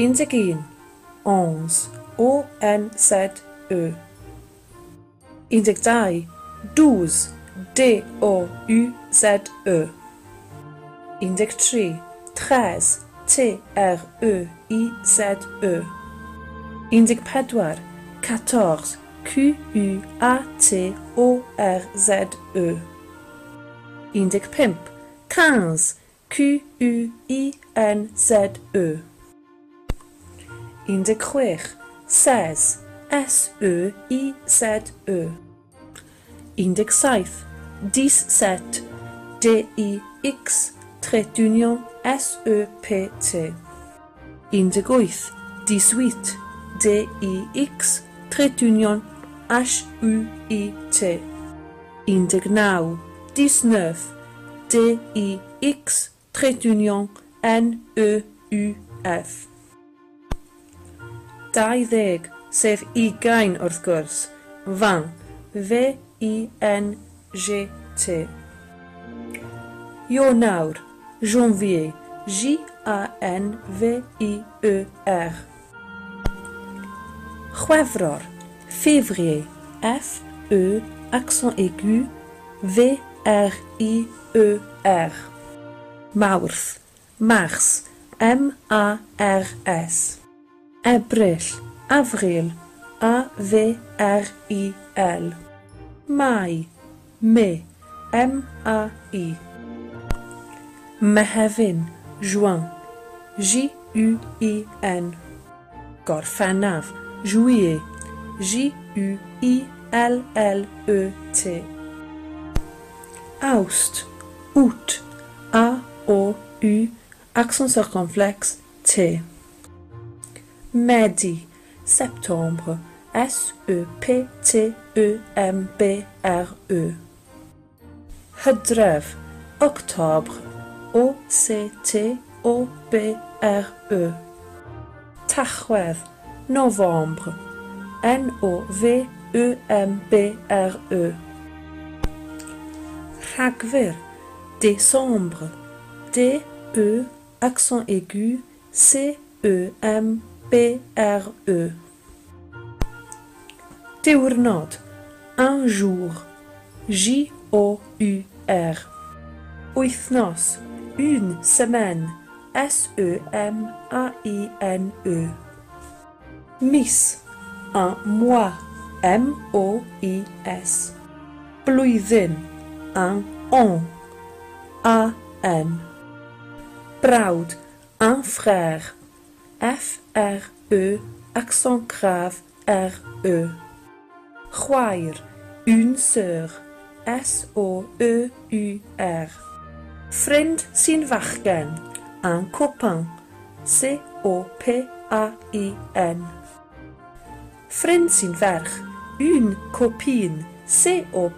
11, onze, O-N-Z-E. 12, douze, D-O-U-Z-E. 13, treize, T-R-E-I-Z-E. 14, quatorze, Q-U-A-T-O-R-Z-E. 15, quinze, Q-U-I-N-Z-E. 16, seize, S-E-I-Z-E. 17, 17, D-I-X, trait d'union, S-E-P-T. 18, 18, D-I-X, trait d'union, H-U-I-T. 19, 19, D-I-X, trait d'union, N-E-U-F. 20, sef 20 wrth gwrs, 20, V-I-N-G-T. Ionawr, janvier, J-A-N-V-I-E-R. Chwefror, février, F-E, accent aigu, V-R-I-E-R. Mawrth, mars, M-A-R-S. Ebrill, avril, A-V-R-I-L. Mai, mai, M-A-I. Mehefin, juin, J-U-I-N. Gorffennaf, juillet, J-U-I-L-L-E-T. Awst, août, A-O-U, accent circonflexe, T. Medi, septembre, S-E-P-T-E-M-B-R-E. Hydref, octobre, O-C-T-O-B-R-E. Tachwedd, novembre, N-O-V-E-M-B-R-E. Rhagfyr, décembre, D-E, accent aigu, C-E-M-B-R-E. Diwrnod, un jour, J-O-U-R. Wythnos, une semaine, S-E-M-A-I-N-E. Mis, un mois, M-O-I-S. Blwyddyn, un an, A-N. Brawd, un frère, F-R-E, accent grave, R-E. Chwaer, une sœur, S-O-E-U-R. Ffrind sy'n fachgen, un copain, C-O-P-A-I-N. Ffrind sy'n ferch, une copine, C-O-P-I-N-E.